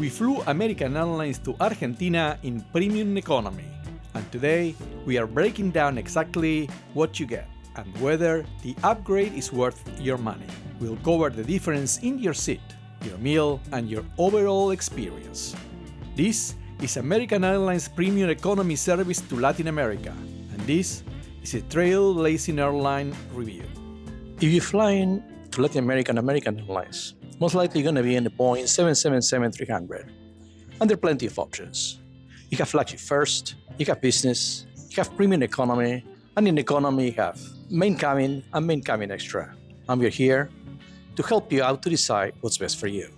We flew American Airlines to Argentina in Premium Economy, and today we are breaking down exactly what you get and whether the upgrade is worth your money. We'll cover the difference in your seat, your meal, and your overall experience. This is American Airlines Premium Economy service to Latin America, and this is a trailblazing airline review. If you're flying to Latin America and American Airlines, most likely going to be in the Boeing 777-300, and there are plenty of options. You have flagship first, you have business, you have premium economy, and in economy you have main cabin and main cabin extra. And we're here to help you out to decide what's best for you.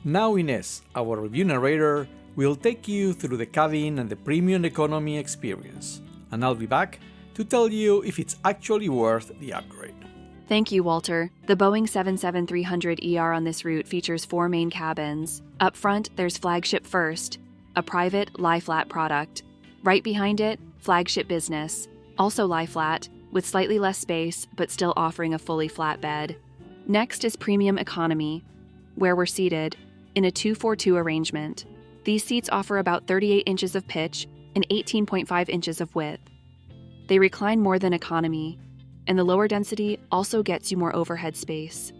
Now Ines, our review narrator, will take you through the cabin and the premium economy experience, and I'll be back to tell you if it's actually worth the upgrade. Thank you, Walter. The Boeing 777-300ER on this route features 4 main cabins. Up front, there's Flagship First, a private lie-flat product. Right behind it, Flagship Business, also lie-flat, with slightly less space but still offering a fully flat bed. Next is Premium Economy, where we're seated in a 2-4-2 arrangement. These seats offer about 38 inches of pitch and 18.5 inches of width. They recline more than economy, and the lower density also gets you more overhead space.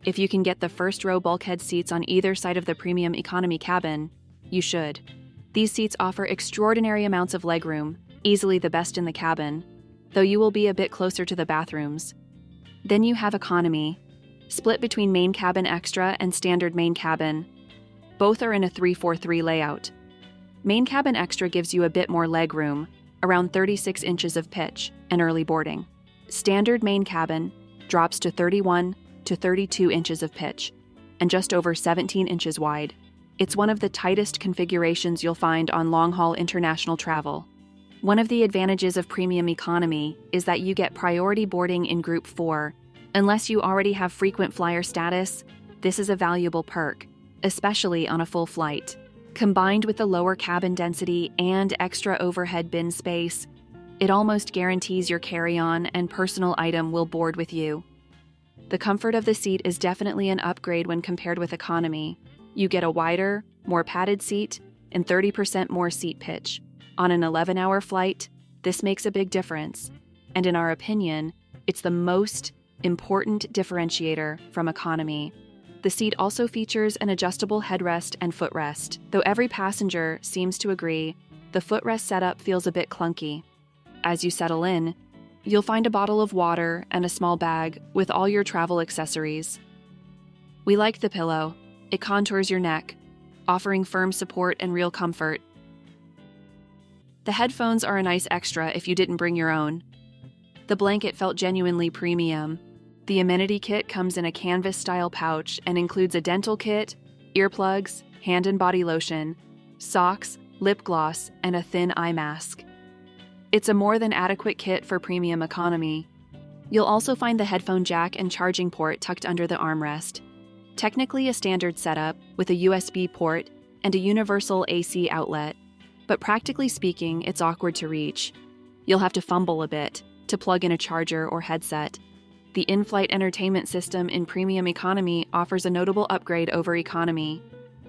If you can get the first row bulkhead seats on either side of the Premium Economy cabin, you should. These seats offer extraordinary amounts of legroom, easily the best in the cabin, though you will be a bit closer to the bathrooms. Then you have Economy, split between Main Cabin Extra and Standard Main Cabin. Both are in a 3-4-3 layout. Main Cabin Extra gives you a bit more legroom, around 36 inches of pitch, and early boarding. Standard Main Cabin drops to 31 to 32 inches of pitch, and just over 17 inches wide. It's one of the tightest configurations you'll find on long-haul international travel. One of the advantages of Premium Economy is that you get priority boarding in Group 4. Unless you already have frequent flyer status, this is a valuable perk, especially on a full flight. Combined with the lower cabin density and extra overhead bin space, it almost guarantees your carry-on and personal item will board with you. The comfort of the seat is definitely an upgrade when compared with economy. You get a wider, more padded seat and 30% more seat pitch. On an 11-hour flight, this makes a big difference, and in our opinion, it's the most important differentiator from economy. The seat also features an adjustable headrest and footrest. Though every passenger seems to agree, the footrest setup feels a bit clunky. As you settle in, you'll find a bottle of water and a small bag with all your travel accessories. We like the pillow. It contours your neck, offering firm support and real comfort. The headphones are a nice extra if you didn't bring your own. The blanket felt genuinely premium. The amenity kit comes in a canvas-style pouch and includes a dental kit, earplugs, hand and body lotion, socks, lip gloss, and a thin eye mask. It's a more than adequate kit for premium economy. You'll also find the headphone jack and charging port tucked under the armrest. Technically a standard setup with a USB port and a universal AC outlet, but practically speaking, it's awkward to reach. You'll have to fumble a bit to plug in a charger or headset. The in-flight entertainment system in Premium Economy offers a notable upgrade over economy.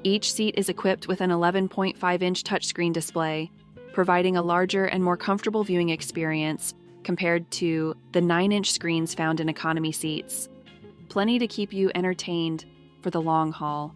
Each seat is equipped with an 11.5-inch touchscreen display, providing a larger and more comfortable viewing experience compared to the 9-inch screens found in economy seats. Plenty to keep you entertained for the long haul.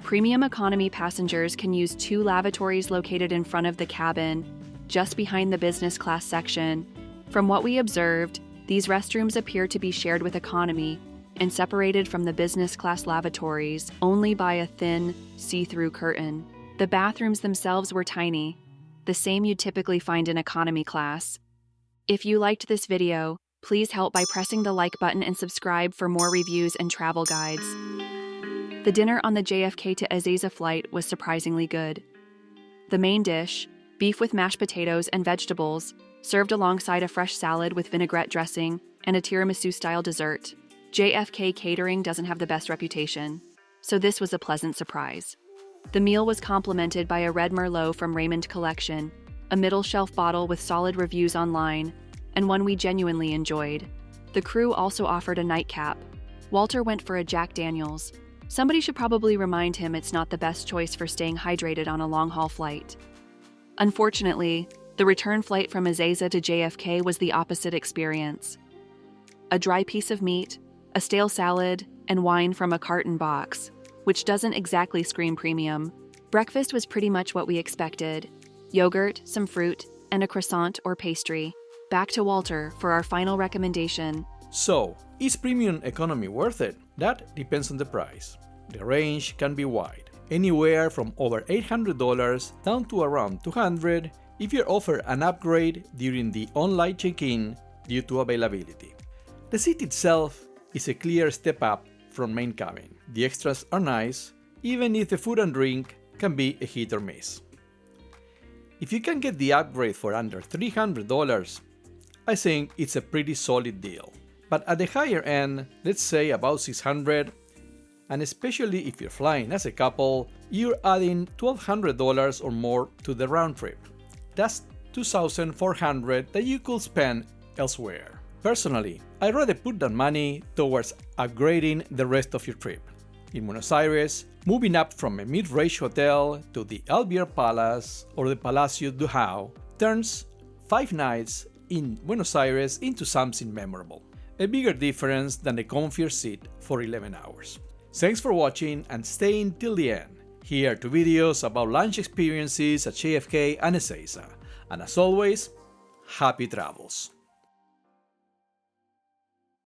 Premium economy passengers can use 2 lavatories located in front of the cabin, just behind the business class section. From what we observed, these restrooms appear to be shared with economy and separated from the business class lavatories only by a thin, see-through curtain. The bathrooms themselves were tiny, the same you'd typically find in economy class. If you liked this video, please help by pressing the like button and subscribe for more reviews and travel guides. The dinner on the JFK-EZE flight was surprisingly good. The main dish, beef with mashed potatoes and vegetables, served alongside a fresh salad with vinaigrette dressing and a tiramisu-style dessert. JFK catering doesn't have the best reputation, so this was a pleasant surprise. The meal was complemented by a red Merlot from Raymond Collection, a middle-shelf bottle with solid reviews online, and one we genuinely enjoyed. The crew also offered a nightcap. Walter went for a Jack Daniels, Somebody should probably remind him it's not the best choice for staying hydrated on a long-haul flight. Unfortunately, the return flight from Ezeiza to JFK was the opposite experience. A dry piece of meat, a stale salad, and wine from a carton box, which doesn't exactly scream premium. Breakfast was pretty much what we expected: yogurt, some fruit, and a croissant or pastry. Back to Walter for our final recommendation. So, is premium economy worth it? That depends on the price. The range can be wide, anywhere from over $800 down to around $200 if you're offered an upgrade during the online check-in due to availability. The seat itself is a clear step up from main cabin. The extras are nice, even if the food and drink can be a hit or miss. If you can get the upgrade for under $300, I think it's a pretty solid deal. But at the higher end, let's say about $600, and especially if you're flying as a couple, you're adding $1,200 or more to the round trip. That's $2,400 that you could spend elsewhere. Personally, I'd rather put that money towards upgrading the rest of your trip. In Buenos Aires, moving up from a mid-range hotel to the Alvear Palace or the Palacio do João turns 5 nights in Buenos Aires into something memorable. A bigger difference than the comfier seat for 11 hours. Thanks for watching and staying till the end. Here are 2 videos about lunch experiences at JFK and Ezeiza. And as always, happy travels!